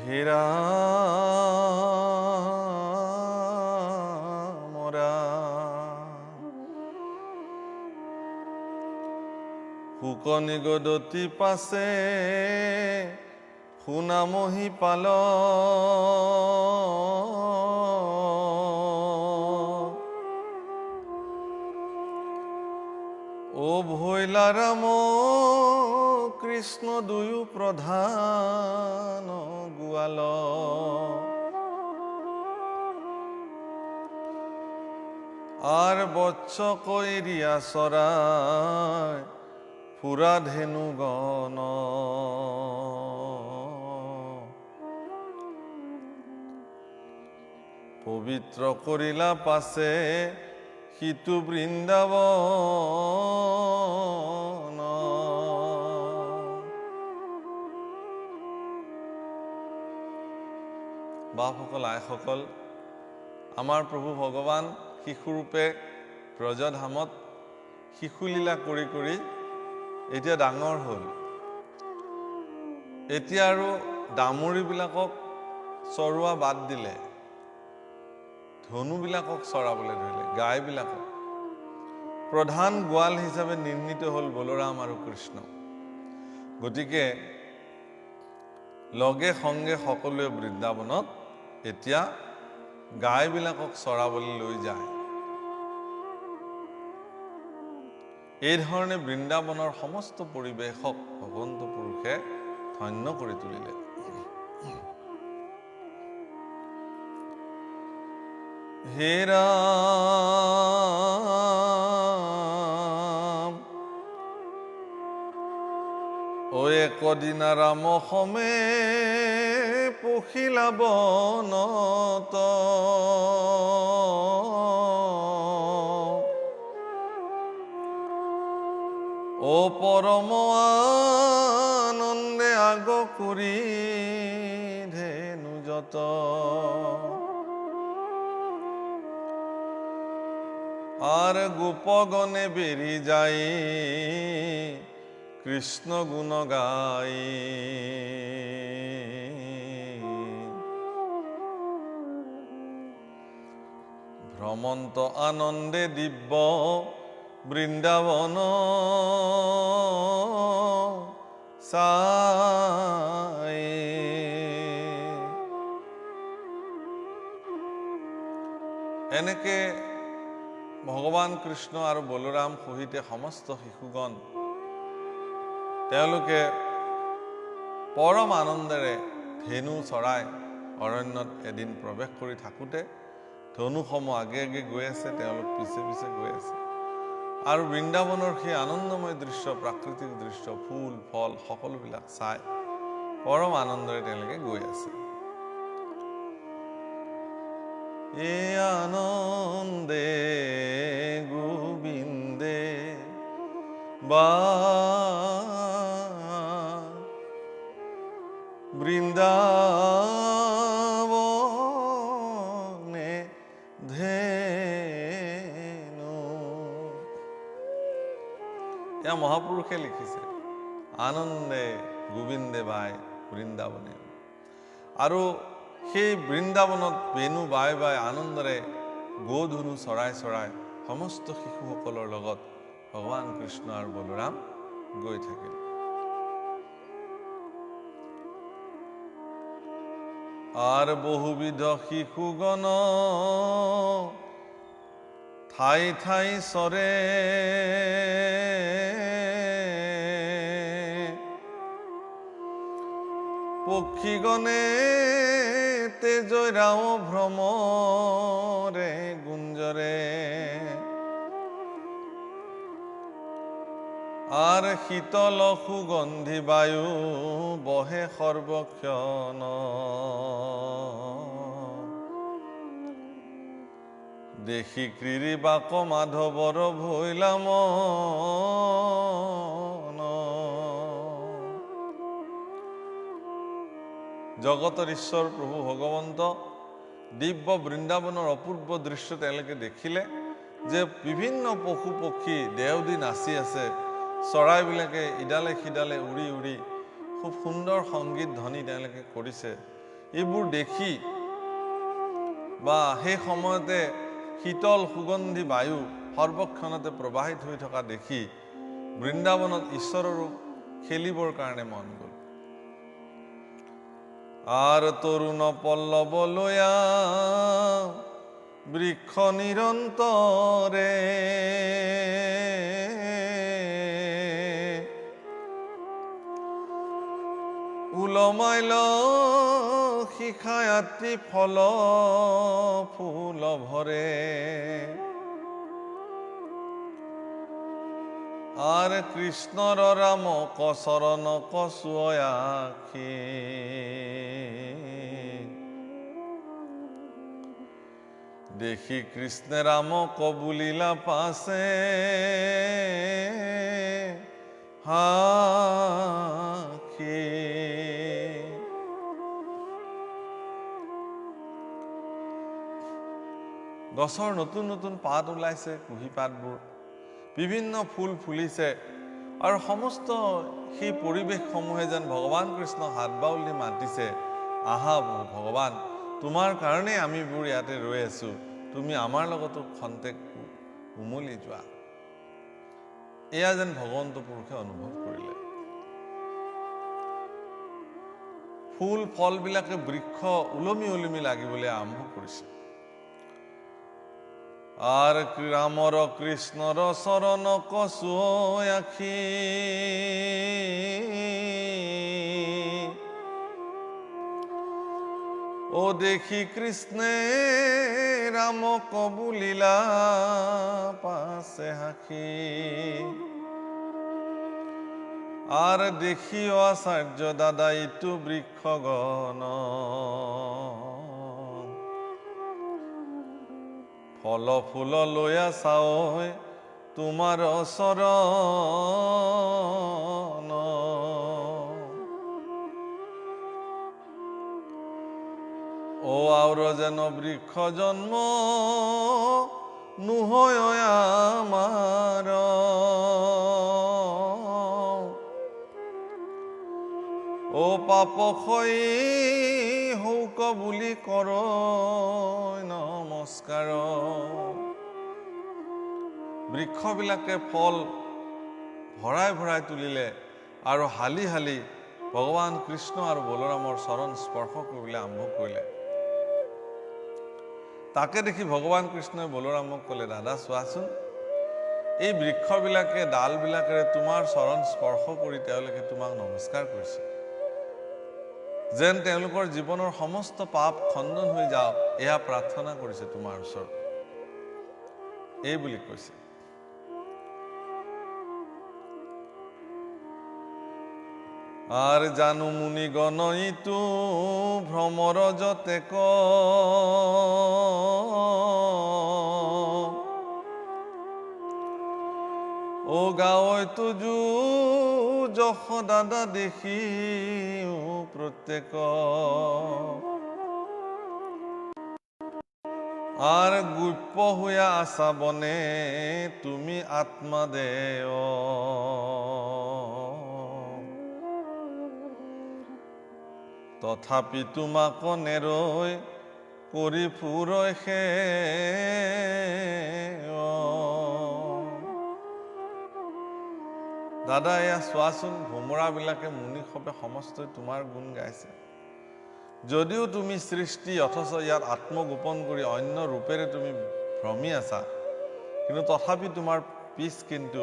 হে ৰাম শুকনি গদতি পাছে শুনামহি পাল ও ভৈলা ৰাম কৃষ্ণ দুয়ো প্ৰধান গোৱাল আৰ বৎস কৈৰিয়া চৰায় ফুৰা ধেনুগণ পবিত্ৰ কৰিলা পাছে সিতু বৃন্দাবন বাপসকল আইসকল আমাৰ প্ৰভু ভগৱান শিশুৰূপে ব্ৰজধামত শিশুলীলা কৰি কৰি এতিয়া ডাঙৰ হ'ল। এতিয়া আৰু দামুৰীবিলাকক চৰোৱা বাদ দিলে, ধনুবিলাকক চৰাবলৈ ধৰিলে, গাইবিলাকক। প্ৰধান গোৱাল হিচাপে নিৰ্ণীত হ'ল বলৰাম আৰু কৃষ্ণ। গতিকে লগে সংগে সকলোৱে বৃন্দাবনত এতিয়া গাইবিলাকক চৰাবলৈ লৈ যায়। এই ধৰণে বৃন্দাবনৰ সমস্ত পৰিৱেশক ভগৱন্ত পুৰুষে ধন্য কৰি তুলিলে। হে ৰাম ঐ একদিনা ৰাম সমে পখিলা বনত ও পৰম আনন্দে আগ কৰি ধেনু যত আৰ গোপগণে বেৰি যাই কৃষ্ণ গুণ গাই ভ্ৰমন্ত আনন্দে দিব্য বৃন্দাবন চাই এনেকে ভগৱান কৃষ্ণ আৰু বলৰাম সহিতে সমস্ত শিশুগণ তেওঁলোকে পৰম আনন্দেৰে ধেনু চৰাই অৰণ্যত এদিন প্ৰৱেশ কৰি থাকোঁতে ধনুসমূহ আগে আগে গৈ আছে, তেওঁলোক পিছে পিছে গৈ আছে। আৰু বৃন্দাবনৰ সেই আনন্দময় দৃশ্য, প্ৰাকৃতিক দৃশ্য, ফুল ফল সকলোবিলাক চাই পৰম আনন্দেৰে তেওঁলোকে গৈ আছে। এ আনন্দে গোবিন্দে বা বৃন্দাবনে ধেনু। এয়া মহাপুৰুষে লিখিছে, আনন্দে গোবিন্দে বাই বৃন্দাবনে। আৰু সেই বৃন্দাবনত বেনু বাই বাই আনন্দৰে গোধনু চৰাই চৰাই সমস্ত শিশুসকলৰ লগত ভগৱান কৃষ্ণ আৰু বলৰাম গৈ থাকিল। আৰ বহুবিধ শিশুগণ ঠাই ঠাই চৰে পক্ষীগণে তেজৰাও ভ্ৰমৰে গুঞ্জৰে আৰ শীতল সুগন্ধি বায়ু বহে সৰ্বক্ষণ দেখি ক্ৰীড়িবাক মাধৱৰ ভৈলা মন। জগতৰ ঈশ্বৰ প্ৰভু ভগৱন্ত দিব্য বৃন্দাবনৰ অপূৰ্ব দৃশ্য তেওঁলোকে দেখিলে যে বিভিন্ন পশু পক্ষী দেওদি নাচি আছে, চৰাইবিলাকে ইডালে সিডালে উৰি উৰি খুব সুন্দৰ সংগীত ধ্বনি তেওঁলোকে কৰিছে। এইবোৰ দেখি বা সেই সময়তে শীতল সুগন্ধি বায়ু সৰ্বক্ষণতে প্ৰবাহিত হৈ থকা দেখি বৃন্দাবনত ঈশ্বৰৰো খেলিবৰ কাৰণে মন গ'ল। আর তরুণ পল্লব লয়া বৃক্ষ নিরন্তরে উলমাইল শিখায়াত্রী ফল ফুল ভরে। আর কৃষ্ণর রাম কচরণ কচুয়াখি দেখি কৃষ্ণে রাম কবুলিলা পাশে হাখি। গছৰ নতুন নতুন পাত ওলাইছে, কুঁহি পাতবোৰ, বিভিন্ন ফুল ফুলিছে আৰু সমস্ত সেই পৰিৱেশসমূহে যেন ভগৱান কৃষ্ণ হাত বাউল দি মাতিছে, আহা ভগৱান, তোমাৰ কাৰণেই আমিবোৰ ইয়াতে ৰৈ আছো, তুমি আমাৰ লগতো খন্তেক উমলি যোৱা। এয়া যেন ভগৱন্ত পুৰুষে অনুভৱ কৰিলে। ফুল ফলবিলাকে বৃক্ষ ওলমি ওলমি লাগিবলৈ আৰম্ভ কৰিছে। আর রামর কৃষ্ণর শরণ কচুয়াখি ও দেখি কৃষ্ণে রাম কবুলিলা পাশে হাখি। আর দেখি আচার্য দাদা ইটু বৃক্ষগণ ফল ফুল লয়া চাও তোমাৰ চৰণ। ও আউৰ যেন বৃক্ষ জন্ম নুহয় আমাৰ, ও পাপ ক্ষয়ী হৌক বুলি কৰ নমস্কাৰ। বৃক্ষবিলাকে ফল ভৰাই ভৰাই তুলিলে আৰু হালি হালি ভগৱান কৃষ্ণ আৰু বলৰামৰ চৰণ স্পৰ্শ কৰিবলৈ আৰম্ভ কৰিলে। তাকে দেখি ভগৱান কৃষ্ণই বলৰামক ক'লে, দাদা চোৱাচোন, এই বৃক্ষবিলাকে ডালবিলাকেৰে তোমাৰ চৰণ স্পৰ্শ কৰি তেওঁলোকে তোমাক নমস্কাৰ কৰিছে, যেন তেওঁলোকৰ জীৱনৰ সমস্ত পাপ খণ্ডন হৈ যাওক এয়া প্ৰাৰ্থনা কৰিছে তোমাৰ ওচৰত, এই বুলি কৈছে। আৰ জানু মুনি গণইতো ভ্ৰমৰ যতে ও গাঁৱই তুজু যশ দাদা দেখি প্ৰত্যেক। আৰ গুপ্য হইয়া আশা বনে তুমি আত্মা দেয়। তথাপি তোমাক নেৰৈ কৰি ফুৰৈ সে। দাদা এয়া চোৱাচোন, ভোমৰাবিলাকে মুনিসৱে সমস্তই তোমাৰ গুণ গাইছে, যদিও তুমি সৃষ্টি অথচ ইয়াত আত্মগোপন কৰি অন্য ৰূপেৰে তুমি ভ্ৰমি আছা, কিন্তু তথাপি তোমাৰ পিছ কিন্তু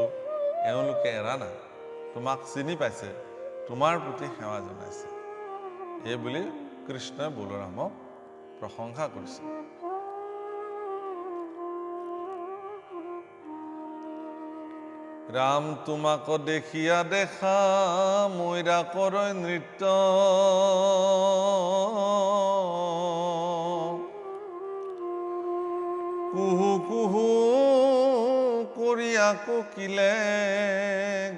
এওঁলোকে এৰা নাই, তোমাক চিনি পাইছে, তোমাৰ প্ৰতি সেৱা জনাইছে, এই বুলি কৃষ্ণই বলৰামক প্ৰশংসা কৰিছে। ৰাম তোমাক দেখিয়া দেখা ময়ৰা কৰৈ নৃত্য, কুহু কৰিয়া কোকিলে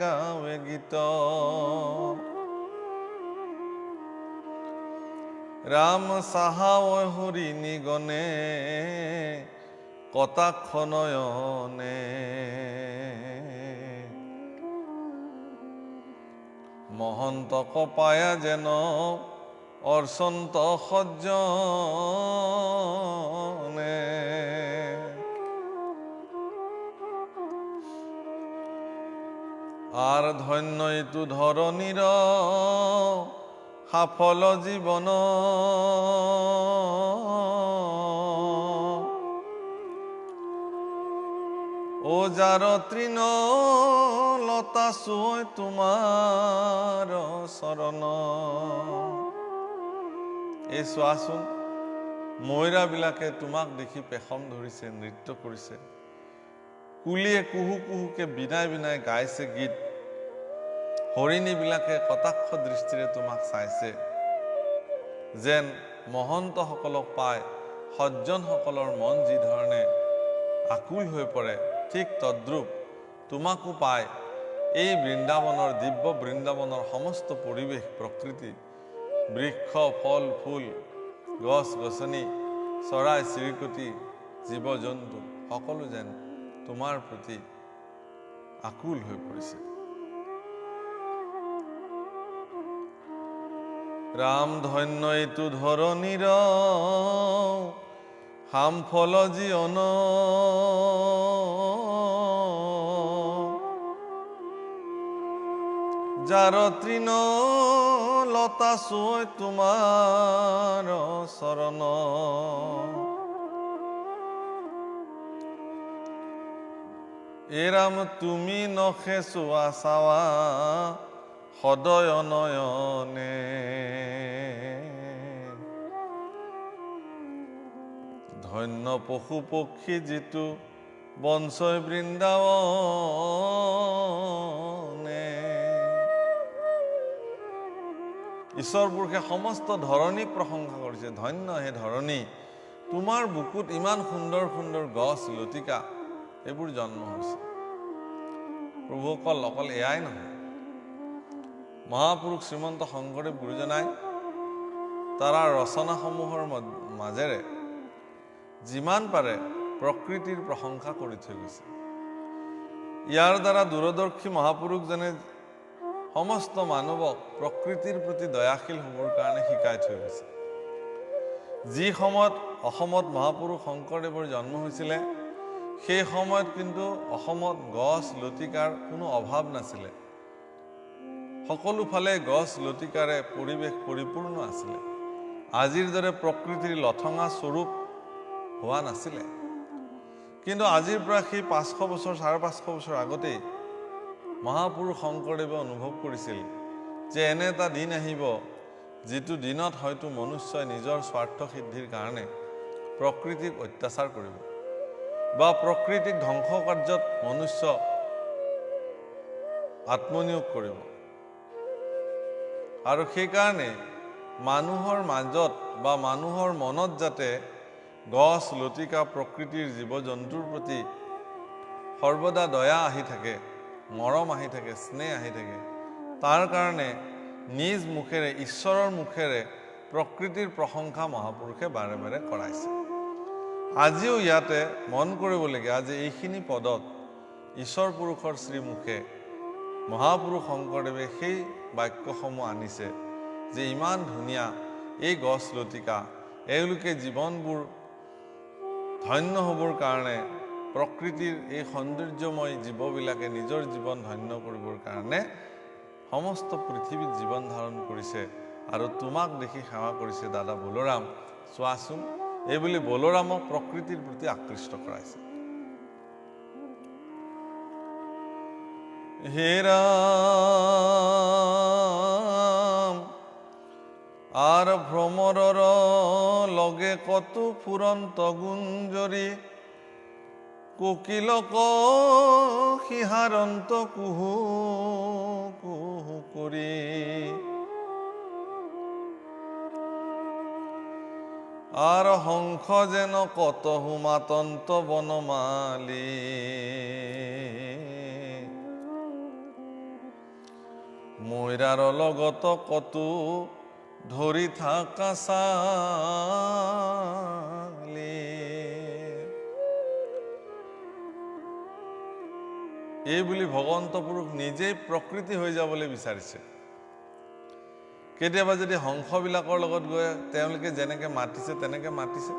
গাৱে গীত ৰাম চাহাৱৈ হৰি নিগনে কটাক্ষ নয়নে মহন্তক পায়া যেন অৰ্চন্ত সজ্জনে আৰ ধন্য ইটো ধৰণীৰ সাফল জীৱন ও যাৰ তৃণ লতা চুই তোমাৰ চৰণ এই চোৱাচোন ময়ৰাবিলাকে তোমাক দেখি পেখম ধৰিছে নৃত্য কৰিছে কুলিয়ে কুহু কুহুকে বিনাই বিনাই গাইছে গীত হৰিণীবিলাকে কটাক্ষ দৃষ্টিৰে তোমাক চাইছে যেন মহন্তসকলক পাই সজ্জনসকলৰ মন যি ধৰণে আকুল হৈ পৰে ঠিক তদ্ৰূপ তোমাকো পায় এই বৃন্দাবনৰ দিব্য বৃন্দাবনৰ সমস্ত পৰিৱেশ প্ৰকৃতি বৃক্ষ ফল ফুল গছ গছনি চৰাই চিৰিকটি জীৱ জন্তু সকলো যেন তোমাৰ প্ৰতি আকুল হৈ পৰিছে ৰাম ধন্য এইটো ধৰণীৰ হামফল জীৱন যাৰ তৃণ লতা চুই তোমাৰ চৰণ এৰাম তুমি নখে চোৱা চাৱা সদয় নয়নে ধন্য পশু পক্ষী যিটো বঞ্চয় বৃন্দাবনে ঈশ্বৰ পুৰুষে সমস্ত ধৰণীক প্ৰশংসা কৰিছে ধন্য হে ধৰণী তোমাৰ বুকুত ইমান সুন্দৰ সুন্দৰ গছ লতিকা এইবোৰ জন্ম হৈছে প্ৰভুসকল অকল এয়াই নহয় মহাপুৰুষ শ্ৰীমন্ত শংকৰদেৱ গুৰুজনাই তাৰ ৰচনাসমূহৰ মাজেৰে যিমান পাৰে প্ৰকৃতিৰ প্ৰশংসা কৰি থৈ গৈছে ইয়াৰ দ্বাৰা দূৰদৰ্শী মহাপুৰুষজনে সমস্ত মানৱক প্ৰকৃতিৰ প্ৰতি দয়াশীল হ'বৰ কাৰণে শিকাই থৈ গৈছে যি সময়ত অসমত মহাপুৰুষ শংকৰদেৱৰ জন্ম হৈছিলে সেই সময়ত কিন্তু অসমত গছ লতিকাৰ কোনো অভাৱ নাছিলে সকলো ফালে গছ লতিকাৰে পৰিৱেশ পৰিপূৰ্ণ আছিলে আজিৰ দৰে প্ৰকৃতিৰ লঠঙা স্বৰূপ হোৱা নাছিলে কিন্তু আজিৰ পৰা সেই 500 বছৰ 550 বছৰ আগতেই মহাপুৰুষ শংকৰদেৱে অনুভৱ কৰিছিল যে এনে এটা দিন আহিব যিটো দিনত হয়তো মনুষ্যই নিজৰ স্বাৰ্থ সিদ্ধিৰ কাৰণে প্ৰকৃতিক অত্যাচাৰ কৰিব বা প্ৰকৃতিক ধ্বংস কাৰ্যত মনুষ্য আত্মনিয়োগ কৰিব আৰু সেইকাৰণে মানুহৰ মাজত বা মানুহৰ মনত যাতে গছ লতিকা প্ৰকৃতিৰ জীৱ জন্তুৰ প্ৰতি সৰ্বদা দয়া আহি থাকে মৰম আহি থাকে স্নেহ আহি থাকে তাৰ কাৰণে নিজ মুখেৰে ঈশ্বৰৰ মুখেৰে প্ৰকৃতিৰ প্ৰশংসা মহাপুৰুষে বাৰে বাৰে কৰাইছে আজিও ইয়াতে মন কৰিবলগীয়া যে এইখিনি পদত ঈশ্বৰ পুৰুষৰ শ্ৰীমুখে মহাপুৰুষ শংকৰদেৱে সেই বাক্যসমূহ আনিছে যে ইমান ধুনীয়া এই গছ লতিকা এওঁলোকে জীৱনবোৰ ধন্য হ'বৰ কাৰণে প্ৰকৃতিৰ এই সৌন্দৰ্যময় জীৱবিলাকে নিজৰ জীৱন ধন্য কৰিবৰ কাৰণে সমস্ত পৃথিৱীত জীৱন ধাৰণ কৰিছে আৰু তোমাক দেখি সেৱা কৰিছে দাদা বলৰাম চোৱাচোন এইবুলি বলৰামক প্ৰকৃতিৰ প্ৰতি আকৃষ্ট কৰাইছে হে ৰাম আৰ ভ্ৰমৰৰ লগে কত ফুৰন্ত গুঞ্জৰি কোকিলক সিহাৰন্ত কুহু কুহু কৰি আৰ হংস যেন কত হুমাতন্ত বনমালী মইৰাৰ লগত কতো ধৰি থাকা চালি। এই বুলি ভগৱন্ত পুৰুষ নিজেই প্ৰকৃতি হৈ যাবলৈ বিচাৰিছে। কেতিয়াবা যদি হংসবিলাকৰ লগত গৈ তেওঁলোকে যেনেকৈ মাতিছে তেনেকৈ মাতিছে,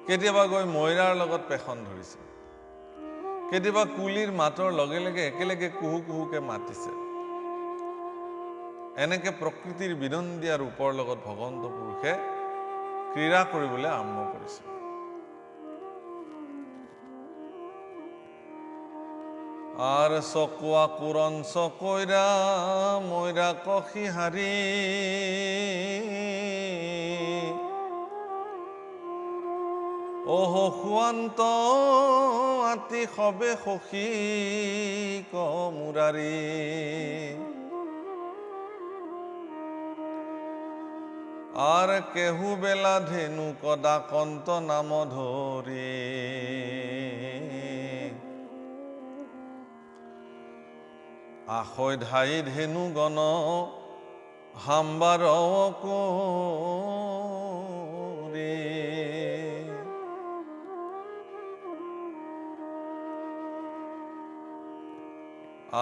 কেতিয়াবা গৈ মইৰাৰ লগত পেখন ধৰিছে, কেতিয়াবা কুলিৰ মাতৰ লগে লগে একেলগে কুহু কুহুকে মাতিছে। এনেকে প্ৰকৃতিৰ বিনন্দীয়া ৰূপৰ লগত ভগৱন্ত পুৰুষে ক্ৰীড়া কৰিবলৈ আৰম্ভ কৰিছে। আৰ চকুয়া কুৰণ চকৈৰা মইৰা কষি হাৰি, অহ সুৱান্ত আতি সবে সখী কমুৰাৰী। আৰ কেহু বেলা ধেনু কদা কন্ত নাম ধৰি, আখৈ ধাই ধেনু গণ হাম্বাৰ কৰি।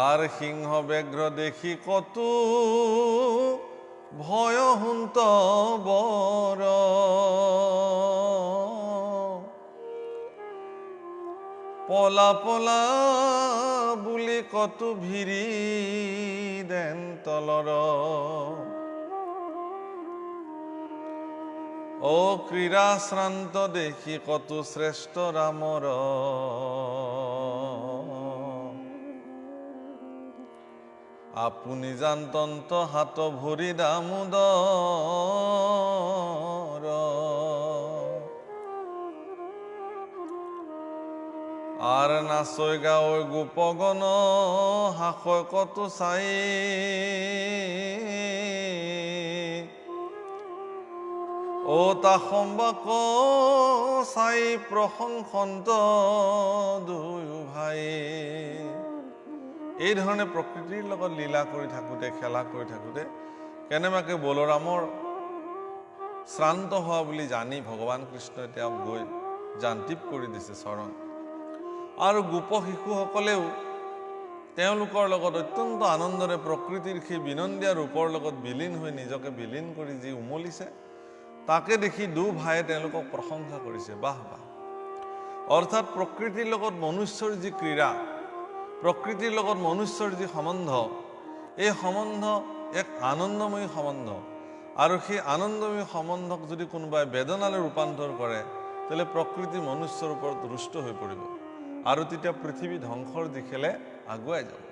আৰ সিংহ ব্যাঘ্ৰ দেখি কতো ভয় হুন্ত বৰ, পলা পলা বুলি কতো ভিৰি দেন তলৰ। ও ক্ৰীড়া শ্ৰান্ত দেখি কতো শ্ৰেষ্ঠ ৰামৰ, আপুনি জান্তন্ত হাত ভৰি দামোদৰ। আৰ নাচৈ গাঁৱৈ গোপগণ হাসৈ কতো চাই, ও তাসম্বাক চাই প্ৰশংসন্ত দুয়ো ভাই। এই ধৰণে প্ৰকৃতিৰ লগত লীলা কৰি থাকোঁতে, খেলা কৰি থাকোঁতে কেনেবাকৈ বলৰামৰ শ্ৰান্ত হোৱা বুলি জানি ভগৱান কৃষ্ণই তেওঁক গৈ যান্ত্ৰিক কৰি দিছে চৰণ। আৰু গোপ শিশুসকলেও তেওঁলোকৰ লগত অত্যন্ত আনন্দৰে প্ৰকৃতিৰ সেই বিনন্দীয়া ৰূপৰ লগত বিলীন হৈ নিজকে বিলীন কৰি যি উমলিছে, তাকে দেখি দু ভাইয়ে তেওঁলোকক প্ৰশংসা কৰিছে, বাহ বাহ। অৰ্থাৎ প্ৰকৃতিৰ লগত মনুষ্যৰ যি ক্ৰীড়া, প্ৰকৃতিৰ লগত মনুষ্যৰ যি সম্বন্ধ, এই সম্বন্ধ এক আনন্দময়ী সম্বন্ধ। আৰু সেই আনন্দময়ী সম্বন্ধক যদি কোনোবাই বেদনালৈ ৰূপান্তৰ কৰে, তেতিয়াহ'লে প্ৰকৃতি মনুষ্যৰ ওপৰত ৰুষ্ট হৈ পৰিব আৰু তেতিয়া পৃথিৱী ধ্বংসৰ দিশেলে আগুৱাই যাব।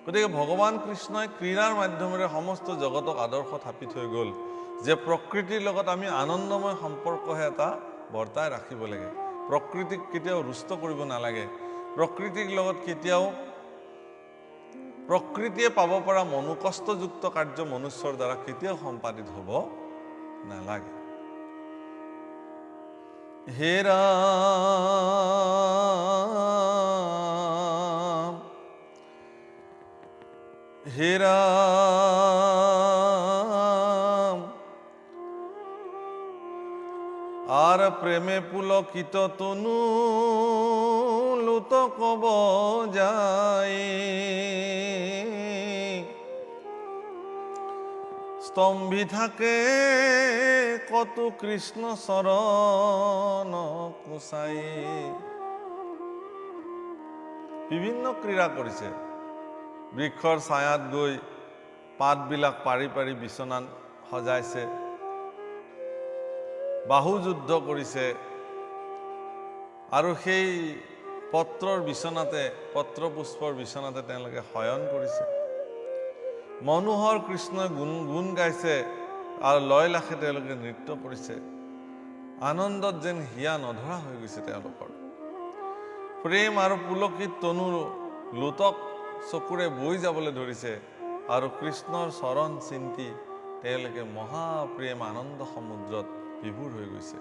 গতিকে ভগৱান কৃষ্ণই ক্ৰীড়াৰ মাধ্যমেৰে সমস্ত জগতক আদৰ্শ থাপি থৈ গ'ল যে প্ৰকৃতিৰ লগত আমি আনন্দময় সম্পৰ্কহে এটা বৰ্তাই ৰাখিব লাগে। প্ৰকৃতিক কেতিয়াও ৰুষ্ট কৰিব নালাগে। প্ৰকৃতিৰ লগত কেতিয়াও প্ৰকৃতিয়ে পাব পৰা মনোকষ্টযুক্ত কাৰ্য মনুষ্যৰ দ্বাৰা কেতিয়াও সম্পাদিত হ'ব নালাগে। হে ৰাম হে রাম, আর প্রেমে পুলকিত তনু লুত কব যাই, স্তম্ভি থাকে কত কৃষ্ণ চরণ কুচাই। বিভিন্ন ক্ৰীড়া কৰিছে। বৃক্ষৰ ছায়াত গৈ পাতবিলাক পাৰি পাৰি বিচনাত সজাইছে, বাহু যুদ্ধ কৰিছে, আৰু সেই পত্ৰৰ বিচনাতে, পত্ৰ পুষ্পৰ বিচনাতে তেওঁলোকে শয়ন কৰিছে। মনোহৰ কৃষ্ণই গুণ গাইছে আৰু লয় লাখে তেওঁলোকে নৃত্য কৰিছে। আনন্দত যেন হিয়া নধৰা হৈ গৈছে তেওঁলোকৰ। প্ৰেম আৰু পুলকিত তনুৰ লোতক চকুৰে বৈ যাবলৈ ধৰিছে আৰু কৃষ্ণৰ চৰণ চিন্তি তেওঁলোকে মহাপ্ৰেম আনন্দ সমুদ্ৰত বিভোৰ হৈ গৈছে।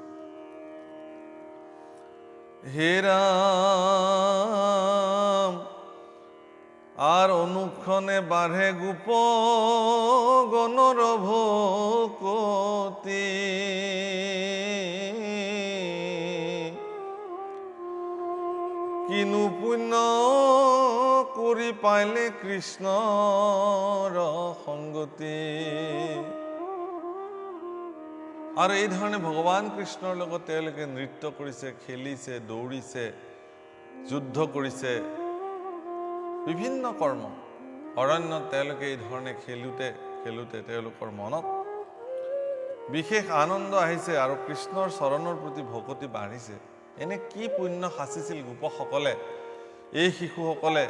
হে ৰাম, আৰ অনুক্ষণে বাঢ়ে গোপ গণৰ ভকতি। কিনো পুণ্য কৰি পাইলে কৃষ্ণৰ সংগতি। আৰু এই ধৰণে ভগৱান কৃষ্ণৰ লগত তেওঁলোকে নৃত্য কৰিছে, খেলিছে, দৌৰিছে, যুদ্ধ কৰিছে, বিভিন্ন কৰ্ম। অৰণ্যত তেওঁলোকে এই ধৰণে খেলোঁতে তেওঁলোকৰ মনত বিশেষ আনন্দ আহিছে আৰু কৃষ্ণৰ চৰণৰ প্ৰতি ভকতি বাঢ়িছে। এনে কি পুণ্য সাঁচিছিল গোপসকলে, এই শিশুসকলে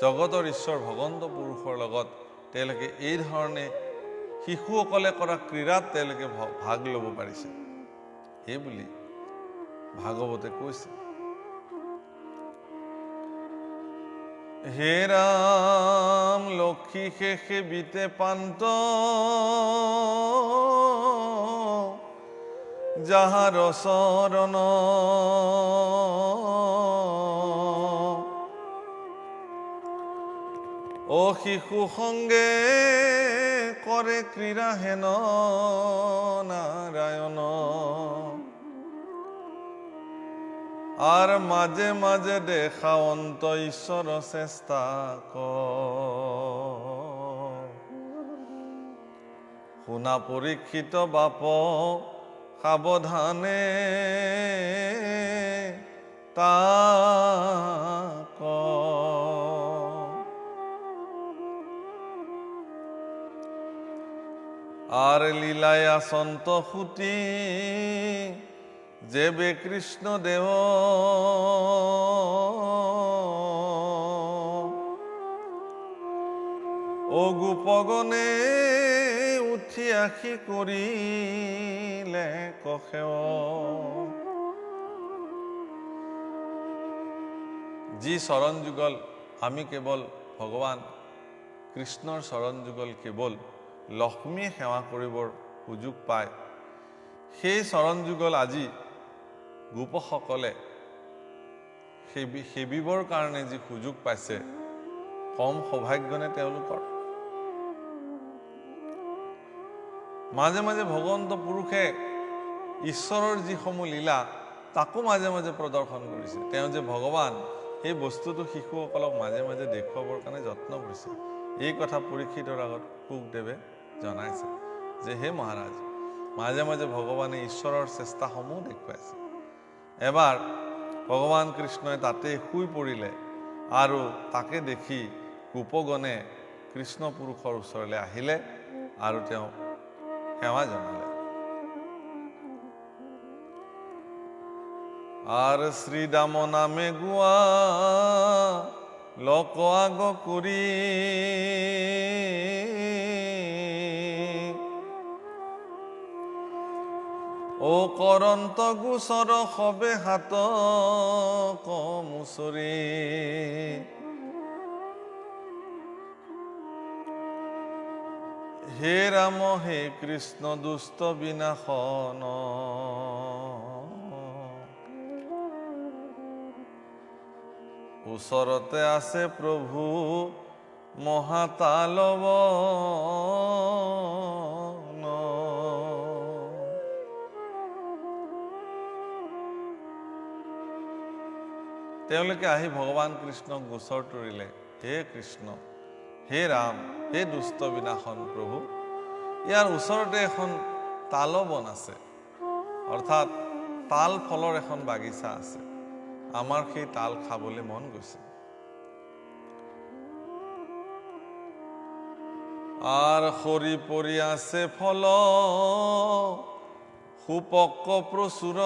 জগতৰ ঈশ্বৰ ভগৱন্ত পুৰুষৰ লগত তেওঁলোকে এই ধৰণে শিশুসকলে কৰা ক্ৰীড়াত তেওঁলোকে ভাগ ল'ব পাৰিছে, এই বুলি ভাগৱতে কৈছে। হে ৰাম লক্ষী শেষে বিতে পান্ত, যাহাৰ চৰণ ও শিশু সংগে কৰে ক্ৰীড়া হেন নাৰায়ণ। আর মাঝে মাঝে দেখা অন্ত ঈশ্বর চেষ্টা শুনা পরীক্ষিত বাপ সাবধানে তাক। আর লীলায় আসন্ত সুতি যেবে কৃষ্ণ দেব, ও গোপগণে উঠি আশী কৰিলে কষেও। যি চৰণ যুগল আমি কেৱল ভগৱান কৃষ্ণৰ চৰণ যুগল কেৱল লক্ষ্মীয়ে সেৱা কৰিবৰ সুযোগ পায়, সেই চৰণ যুগল আজি গোপসকলে সেবিবৰ কাৰণে যি সুযোগ পাইছে, কম সৌভাগ্যনে তেওঁলোকৰ। মাজে মাজে ভগৱন্ত পুৰুষে ঈশ্বৰৰ যিসমূহ লীলা তাকো মাজে মাজে প্ৰদৰ্শন কৰিছে। তেওঁ যে ভগৱান সেই বস্তুটো শিশুসকলক মাজে মাজে দেখুৱাবৰ কাৰণে যত্ন কৰিছে। এই কথা পৰীক্ষিতৰ আগত শুকদেৱে জনাইছে যে হে মহাৰাজ, মাজে মাজে ভগৱানে ঈশ্বৰৰ চেষ্টাসমূহ দেখুৱাইছে। এবাৰ ভগৱান কৃষ্ণই তাতে শুই পৰিলে আৰু তাকে দেখি গোপগণে কৃষ্ণ পুৰুষৰ ওচৰলৈ আহিলে আৰু তেওঁ সেৱা জনালে। আর শ্রীদাম নামে গুয়া লোক আগ করি, ও করন্ত গুসর হবে হাত কমুসরি। হে রাম হে কৃষ্ণ দুষ্ট বিনাশন, ওচৰতে আছে প্ৰভু মহাতালব। তেওঁলোকে আহি ভগৱান কৃষ্ণক গোচৰ তৰিলে, হে কৃষ্ণ, হে ৰাম, হে দুষ্ট বিনাশন প্ৰভু, ইয়াৰ ওচৰতে এখন তালবন আছে, অৰ্থাৎ তাল ফলৰ এখন বাগিচা আছে। আমাৰ সেই তাল খাবলৈ মন গৈছে। আৰ সৰি পৰি আছে ফল সুপক্ক প্ৰচুৰ,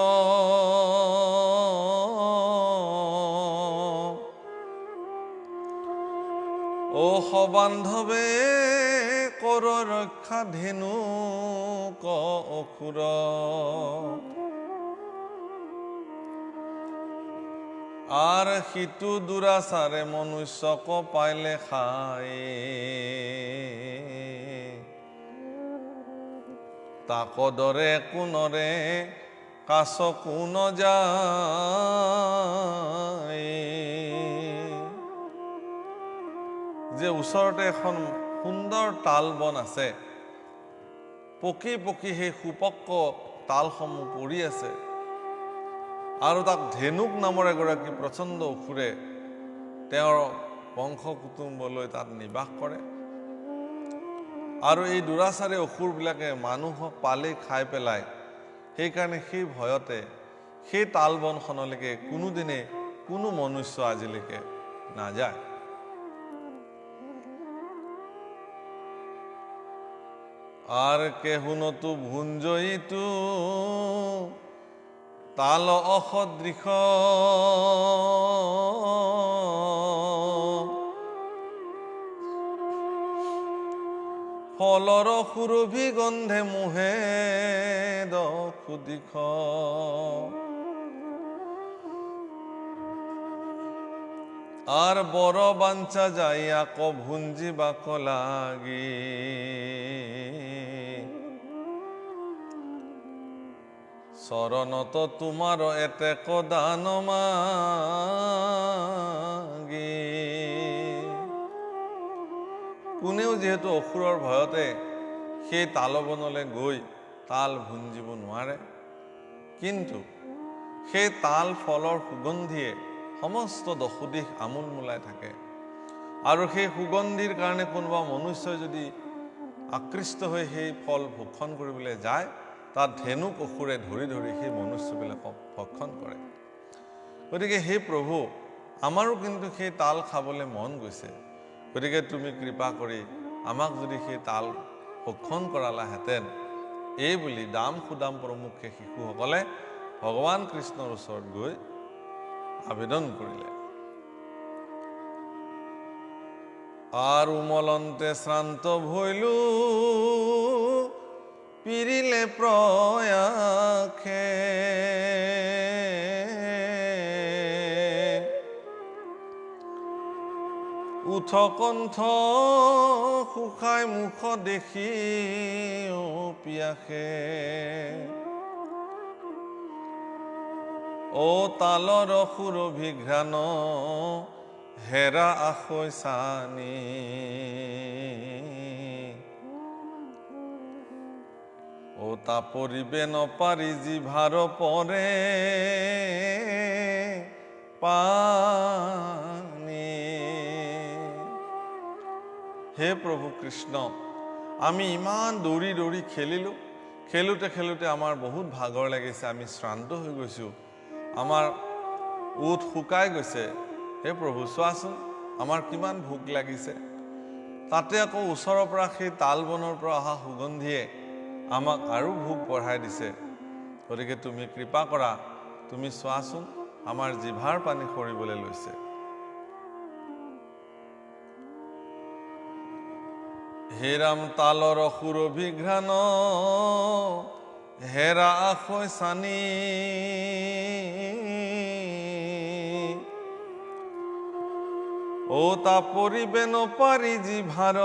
ও সবান্ধৱে কৰ ৰক্ষা ধেনু ক অসুৰ। আৰ সিটো দুৰাচাৰে মনুষ্যক পাইলে খাই, তাক দৰে কোনৰে কাছ কোন যায়। যে ওচৰতে এখন সুন্দৰ তাল বন আছে, পকি পকি সেই সুপক্ক তালসমূহ পৰি আছে, আৰু তাক ধেনুক নামৰ এগৰাকী প্ৰচণ্ড অসুৰে তেওঁৰ বংশ কুটুম্বলৈ তাত নিবাস কৰে। আৰু এই দুৰাচাৰী অসুৰবিলাকে মানুহক পালেই খাই পেলায়। সেইকাৰণে সেই ভয়তে সেই তাল বনখনলৈকে কোনোদিনে কোনো মনুষ্য আজিলৈকে নাযায়। আর কেহুনতু ভুঞ্জয়িতু তাল অসদৃশ ফলৰ সুৰভি গন্ধে মোহে দুদিশ আৰ বড় বাঞ্ছা যাই আক ভুঞ্জিবাক লাগি চৰণত তোমাৰ এতেক দান মাগি। কোনেও যিহেতু অসুৰৰ ভয়তে সেই তালবনলৈ গৈ তাল ভুঞ্জিব নোৱাৰে, কিন্তু সেই তাল ফলৰ সুগন্ধিয়ে সমস্ত দশদিশ আমোল মোলাই থাকে। আৰু সেই সুগন্ধিৰ কাৰণে কোনোবা মনুষ্যই যদি আকৃষ্ট হৈ সেই ফল ভক্ষণ কৰিবলৈ যায়, তাত ধেনুক অসুৰে ধৰি ধৰি সেই মনুষ্যবিলাকক ভক্ষণ কৰে। গতিকে হে প্ৰভু, আমাৰো কিন্তু সেই তাল খাবলৈ মন গৈছে। গতিকে তুমি কৃপা কৰি আমাক যদি সেই তাল ভক্ষণ কৰালাহেঁতেন, এই বুলি দাম সুদাম প্ৰমুখে শিশুসকলে ভগৱান কৃষ্ণৰ ওচৰত গৈ আবেদন কৰিলে। আৰু মলন্তে শ্ৰান্ত ভৈলো পিৰিলে প্ৰয়াসে উঠ কণ্ঠ শুকাই মুখ দেখি পিয়াসে ও তালৰ সুৰভি ঘ্ৰাণ হেৰা আখৈ চানি ও তাপৰিবে নপাৰি জিভাৰ পৰে পানী। হে প্ৰভু কৃষ্ণ, আমি ইমান দৌৰি দৌৰি খেলিলোঁ, খেলোঁতে খেলোঁতে আমাৰ বহুত ভাগৰ লাগিছে, আমি শ্ৰান্ত হৈ গৈছোঁ, আমাৰ ওঠ শুকাই গৈছে। হে প্ৰভু চোৱাচোন, আমাৰ কিমান ভোক লাগিছে। তাতে আকৌ ওচৰৰ পৰা সেই তালবনৰ পৰা অহা সুগন্ধিয়ে আমাক আৰু ভোক বঢ়াই দিছে। গতিকে তুমি কৃপা কৰা, তুমি চোৱাচোন, আমাৰ জিভাৰ পানী সৰিবলৈ লৈছে। হে ৰাম তালৰ সুৰভি ঘ্ৰাণ হেৰা আখৈ চানি ও তাপৰিবে নপাৰি জিভাৰ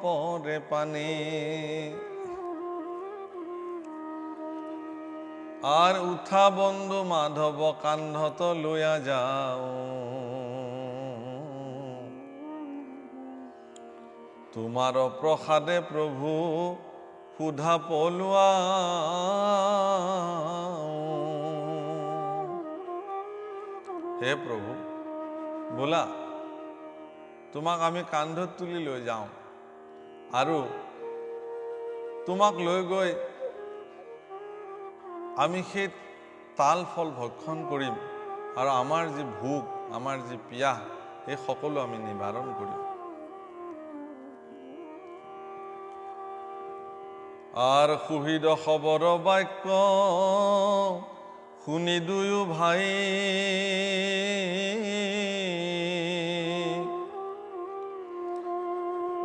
পৰে পানী। আৰ উঠা বন্ধু মাধব কান্ধত লইয়া যাও তোমাৰ প্ৰসাদে প্ৰভু সুধা পলুয়া। হে প্ৰভু, বোলা তোমাক আমি কান্ধত তুলি লৈ যাওঁ আৰু তোমাক লৈ গৈ আমি সেই তাল ফল ভক্ষণ কৰিম, আৰু আমাৰ যি ভোক, আমাৰ যি পিয়াহ, এই সকলো আমি নিবাৰণ কৰিম। আৰ সুহৃদ খবৰ বাক্য শুনি দুয়ো ভাই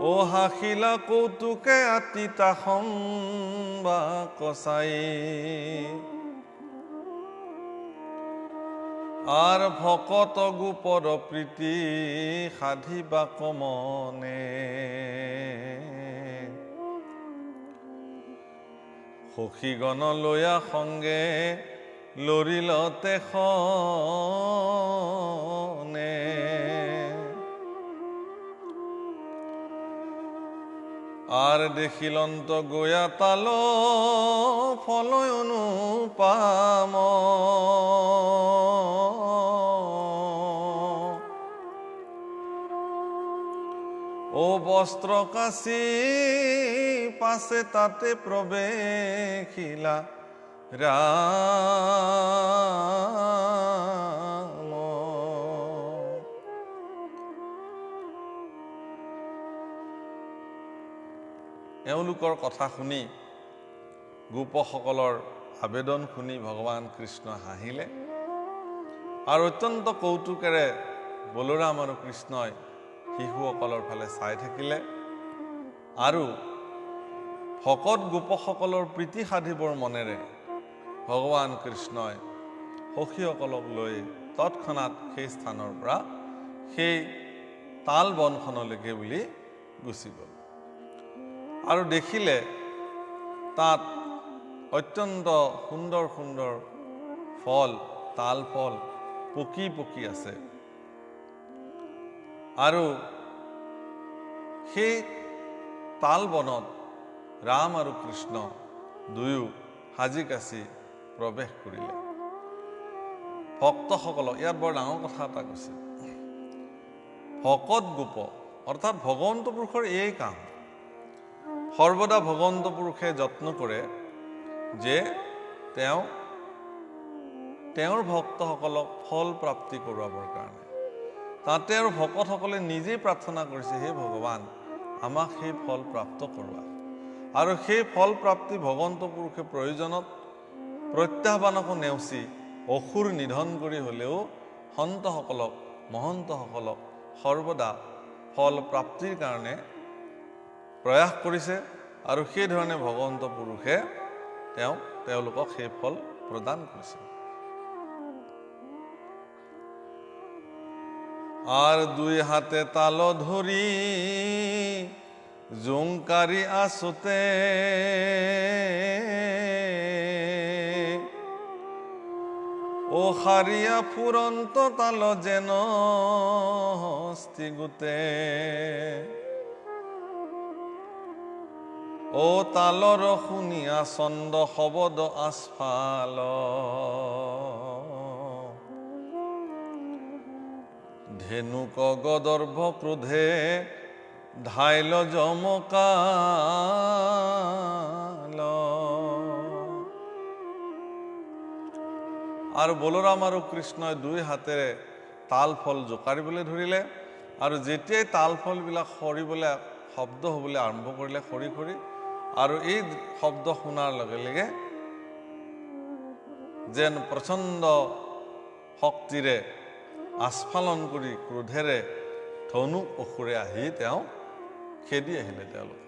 ও হাসিলা কৌতুকে আতিতা সম্বা কচাই আর ভকত গোপৰ প্ৰীতি সাধিবা কমনে সখীগণ লয়া সংগে লৰিলতে খনে। আৰ দেখিলন্ত গয়া তাল ফলয় অনুপাম ও বস্ত্ৰ কাশি পাশে তাতে প্ৰবেশিলা ৰাম। এওঁলোকৰ কথা শুনি গোপসকলৰ আবেদন শুনি ভগৱান কৃষ্ণ হাঁহিলে আৰু অত্যন্ত কৌতুকেৰে বলোৰাম আৰু কৃষ্ণই শিশুসকলৰ ফালে চাই থাকিলে আৰু ভকত গোপসকলৰ প্ৰীতি সাধিবৰ মনেৰে ভগৱান কৃষ্ণই সখীসকলক লৈ তৎক্ষণাৎ সেই স্থানৰ পৰা সেই তাল বনখনলৈকে বুলি গুচি গ'ল আৰু দেখিলে তাত অত্যন্ত সুন্দৰ সুন্দৰ ফল তাল ফল পকি পকি আছে আৰু সেই তাল বনত ৰাম আৰু কৃষ্ণ দুয়ো সাজি কাচি প্ৰৱেশ কৰিলে। ভক্তসকলক ইয়াত বৰ ডাঙৰ কথা এটা কৈছে, ভকত গোপ অৰ্থাৎ ভগৱন্ত পুৰুষৰ এই কাম। সৰ্বদা ভগৱন্ত পুৰুষে যত্ন কৰে যে তেওঁৰ ভক্তসকলক ফল প্ৰাপ্তি কৰোৱাবৰ কাৰণে। তাতে আৰু ভকতসকলে নিজেই প্ৰাৰ্থনা কৰিছে, হে ভগৱান আমাক সেই ফল প্ৰাপ্ত কৰোৱা। আৰু সেই ফল প্ৰাপ্তি ভগৱন্ত পুৰুষে প্ৰয়োজনত প্ৰত্যাহ্বানকো নেওচি অসুৰ নিধন কৰি হ'লেও সন্তসকলক মহন্তসকলক সৰ্বদা ফল প্ৰাপ্তিৰ কাৰণে প্ৰয়াস কৰিছে আৰু সেইধৰণে ভগৱন্ত পুৰুষে তেওঁলোকক সেই ফল প্ৰদান কৰিছে। আর দুই হাতে তাল ধরি জোংকারি আসতে ও হারিয়া ফুরন্ত তাল যেন হস্তিগুতে ও তালর শুনিয়া ছন্দ শবদ আস্ফাল ধেনুক গদর্ভ ক্রোধে ধাইল জমকাল। আর বলরাম আৰু কৃষ্ণই দুই হাতেৰে তাল ফল জোকাৰিবলৈ ধৰিলে আৰু যেতিয়াই তাল ফলবিলাক সৰিবলৈ শব্দ হ'বলৈ আৰম্ভ কৰিলে সৰি সৰি, আৰু এই শব্দ শুনাৰ লগে লগে যেন প্ৰচণ্ড শক্তিৰে আস্ফালন কৰি ক্ৰোধেৰে ধনুক অসুৰে আহি তেওঁ খেদি আহিলে তেওঁলোক।